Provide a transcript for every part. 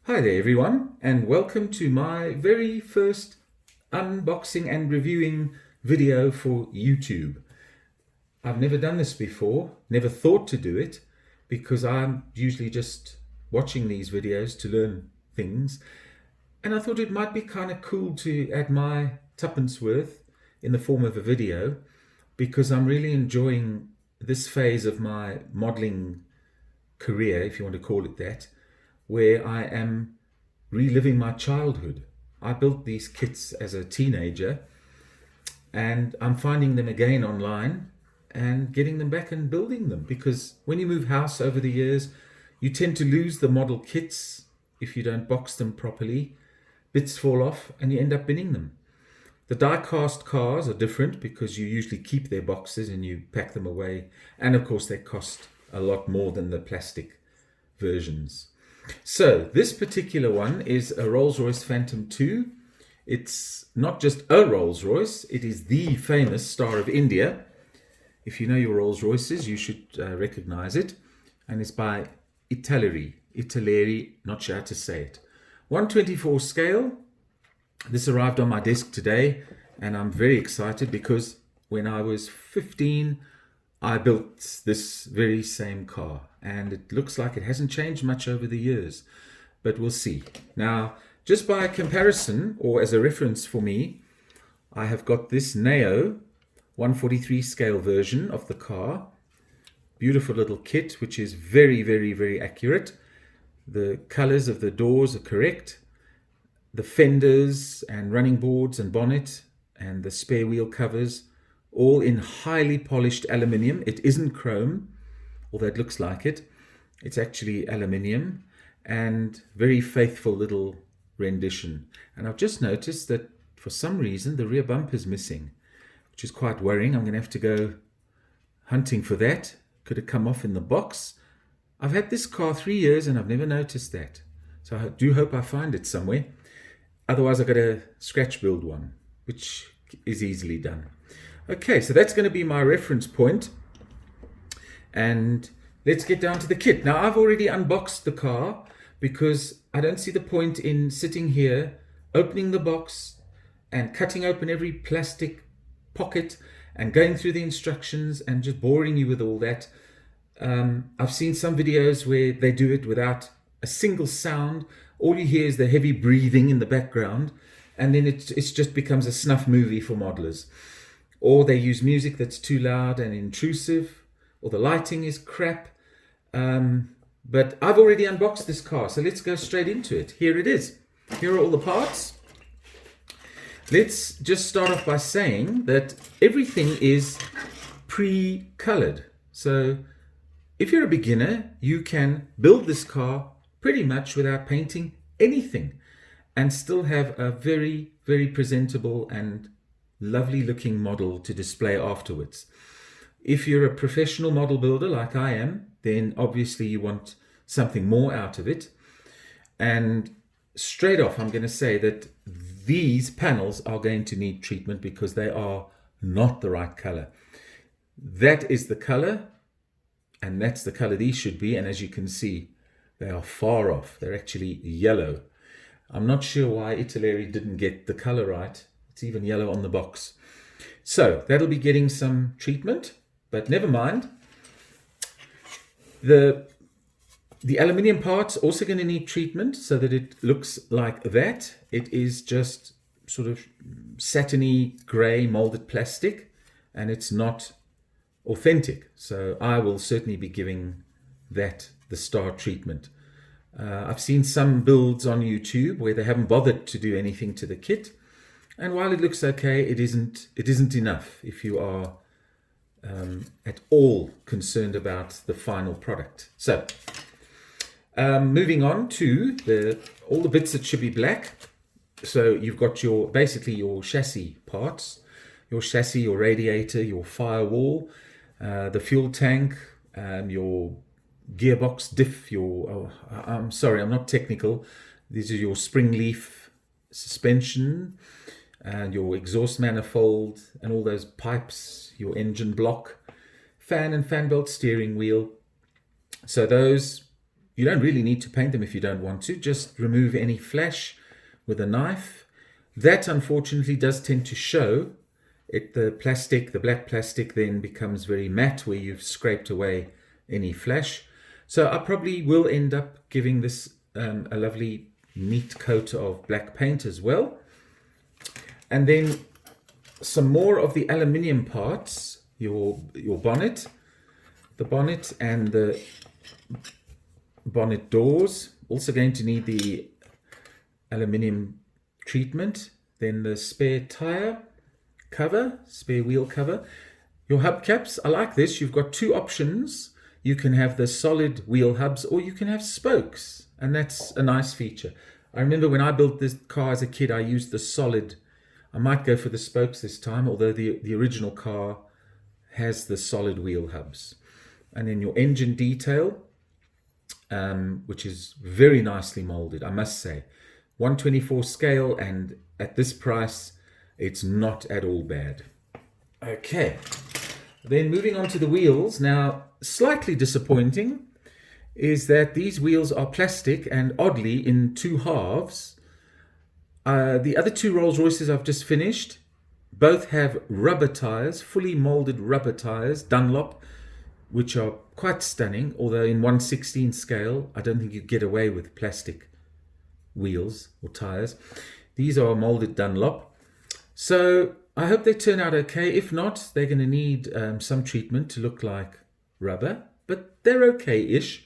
Hi there everyone, and welcome to my very first unboxing and reviewing video for YouTube. I've never done this before, never thought to do it, because I'm usually just watching these videos to learn things, and I thought it might be kind of cool to add my tuppence worth in the form of a video, because I'm really enjoying this phase of my modeling career, if you want to call it that, where I am reliving my childhood. I built these kits as a teenager, and I'm finding them again online and getting them back and building them, because when you move house over the years, you tend to lose the model kits if you don't box them properly. Bits fall off and you end up binning them. The die-cast cars are different because you usually keep their boxes and you pack them away, and of course they cost a lot more than the plastic versions. So this particular one is a Rolls-Royce Phantom 2. It's not just a Rolls-Royce, it is the famous Star of India. If you know your Rolls-Royces, you should recognize it. And it's by Italeri, not sure how to say it. 1/24 scale. This arrived on my desk today, and I'm very excited because when I was 15, I built this very same car, and it looks like it hasn't changed much over the years, but we'll see. Now, just by comparison, or as a reference for me, I have got this Neo 143 scale version of the car. Beautiful little kit, which is very, very, very accurate. The colors of the doors are correct. The fenders and running boards and bonnet and the spare wheel covers, all in highly polished aluminium. It isn't chrome, although it looks like it. It's actually aluminium, and very faithful little rendition. And I've just noticed that for some reason the rear bumper is missing, which is quite worrying. I'm going to have to go hunting for that. Could have come off in the box. I've had this car 3 years and I've never noticed that. So I do hope I find it somewhere. Otherwise I've got to scratch build one, which is easily done. Okay, so that's going to be my reference point. And let's get down to the kit. Now, I've already unboxed the car because I don't see the point in sitting here, opening the box and cutting open every plastic pocket and going through the instructions and just boring you with all that. I've seen some videos where they do it without a single sound. All you hear is the heavy breathing in the background, and then it just becomes a snuff movie for modelers. Or they use music that's too loud and intrusive, or the lighting is crap. But I've already unboxed this car, so let's go straight into it. Here it is. Here are all the parts. Let's just start off by saying that everything is pre-colored. So if you're a beginner, you can build this car pretty much without painting anything and still have a very, very presentable and lovely looking model to display afterwards. If you're a professional model builder like I am, then obviously you want something more out of it. And straight off, I'm going to say that these panels are going to need treatment because they are not the right color. That is the color, and that's the color these should be. And as you can see, they are far off. They're actually yellow. I'm not sure why Italeri didn't get the color right. It's even yellow on the box. So that'll be getting some treatment, but never mind. The aluminium part's also going to need treatment so that it looks like that. It is just sort of satiny gray molded plastic, and it's not authentic. So I will certainly be giving that the star treatment. I've seen some builds on YouTube where they haven't bothered to do anything to the kit. And while it looks okay, it isn't enough if you are at all concerned about the final product. So, moving on to all the bits that should be black. So you've got basically your chassis parts, your chassis, your radiator, your firewall, the fuel tank, your gearbox diff, I'm sorry, I'm not technical. These are your spring leaf suspension, and your exhaust manifold, and all those pipes, your engine block, fan and fan belt steering wheel. So those You don't really need to paint them if you don't want to. Just remove any flash with a knife. That unfortunately does tend to show. The black plastic then becomes very matte where you've scraped away any flash. So I probably will end up giving this a lovely neat coat of black paint as well. And then some more of the aluminium parts, your bonnet, the bonnet and the bonnet doors. Also going to need the aluminium treatment. Then the spare tire cover, spare wheel cover. Your hubcaps, I like this. You've got two options. You can have the solid wheel hubs or you can have spokes, and that's a nice feature. I remember when I built this car as a kid, I used the solid. I might go for the spokes this time, although the original car has the solid wheel hubs. And then your engine detail, which is very nicely molded, I must say. 1/24 scale, and at this price, it's not at all bad. Okay, then moving on to the wheels. Now, slightly disappointing is that these wheels are plastic and oddly in two halves. The other two Rolls-Royces I've just finished both have rubber tires, fully molded rubber tires, Dunlop, which are quite stunning, although in 1/16 scale, I don't think you get away with plastic wheels or tires. These are molded Dunlop. So I hope they turn out okay. If not, they're going to need some treatment to look like rubber, but they're okay-ish.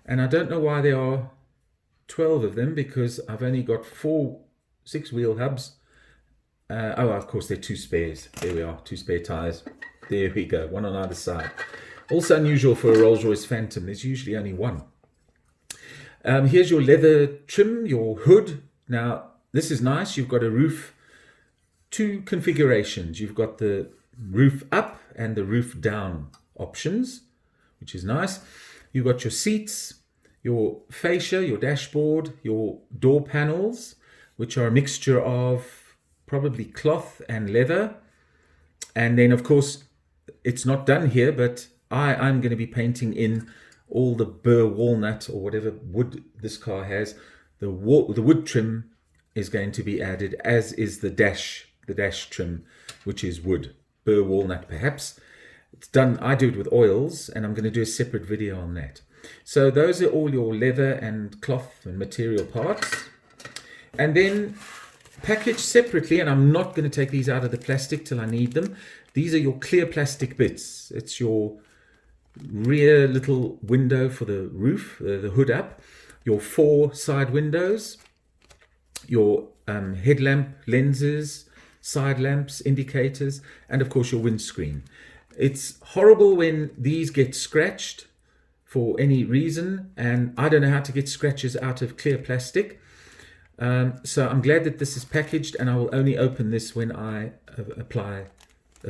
And I don't know why there are 12 of them, because I've only got 6 wheel hubs. Of course, they're 2 spares. There we are, 2 spare tires. There we go, one on either side. Also unusual for a Rolls-Royce Phantom. There's usually only one. Here's your leather trim, your hood. Now, this is nice. You've got a roof, 2 configurations. You've got the roof up and the roof down options, which is nice. You've got your seats, your fascia, your dashboard, your door panels, which are a mixture of probably cloth and leather. And then, of course, it's not done here, but I'm going to be painting in all the burr walnut or whatever wood this car has. The wood trim is going to be added, as is the dash trim, which is wood, burr walnut perhaps. It's done. I do it with oils, and I'm going to do a separate video on that. So those are all your leather and cloth and material parts. And then packaged separately, and I'm not going to take these out of the plastic till I need them. These are your clear plastic bits. It's your rear little window for the roof, the hood up, your 4 side windows, your headlamp lenses, side lamps, indicators, and of course your windscreen. It's horrible when these get scratched for any reason, and I don't know how to get scratches out of clear plastic. So I'm glad that this is packaged, and I will only open this when I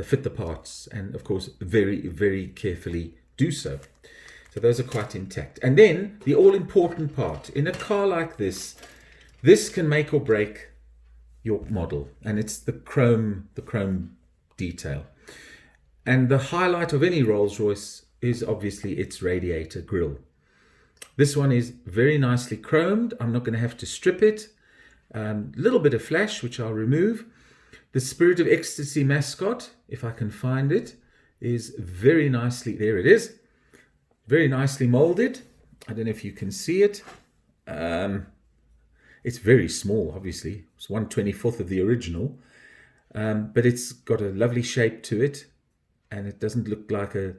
fit the parts, and of course very, very carefully do so. So those are quite intact. And then the all-important part. In a car like this can make or break your model, and it's the chrome detail. And the highlight of any Rolls-Royce is obviously its radiator grille. This one is very nicely chromed. I'm not going to have to strip it. Little bit of flash, which I'll remove. The Spirit of Ecstasy mascot, if I can find it, is very nicely, there it is, very nicely molded. I don't know if you can see it. It's very small, obviously. It's 1/24 of the original, but it's got a lovely shape to it, and it doesn't look like a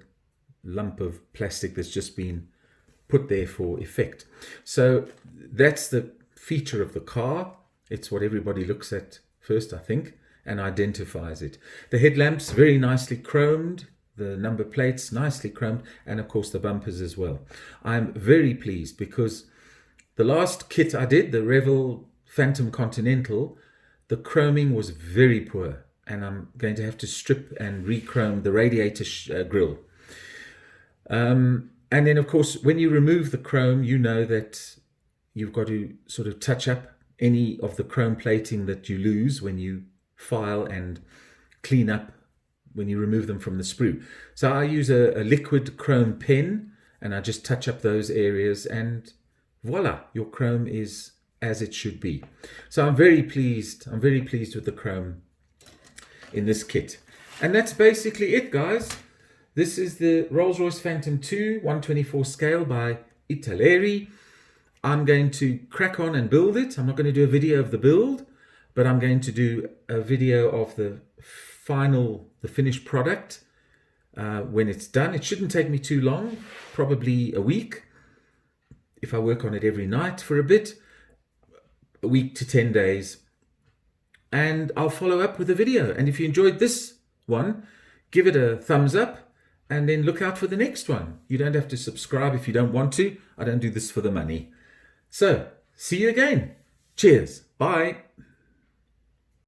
lump of plastic that's just been put there for effect. So that's the feature of the car. It's what everybody looks at first, I think, and identifies it. The headlamps very nicely chromed, the number plates nicely chromed, and of course the bumpers as well. I'm very pleased because the last kit I did, the Revel Phantom Continental, the chroming was very poor, and I'm going to have to strip and re-chrome the radiator grille. And then, of course, when you remove the chrome, you know that you've got to sort of touch up any of the chrome plating that you lose when you file and clean up when you remove them from the sprue. So I use a liquid chrome pen, and I just touch up those areas, and voila, your chrome is as it should be. So I'm very pleased with the chrome in this kit. And that's basically it, guys. This is the Rolls-Royce Phantom 2 124 scale by Italeri. I'm going to crack on and build it. I'm not going to do a video of the build, but I'm going to do a video of the finished product when it's done. It shouldn't take me too long, probably a week, if I work on it every night for a bit, a week to 10 days. And I'll follow up with a video. And if you enjoyed this one, give it a thumbs up and then look out for the next one. You don't have to subscribe if you don't want to. I don't do this for the money. So, see you again. Cheers. Bye.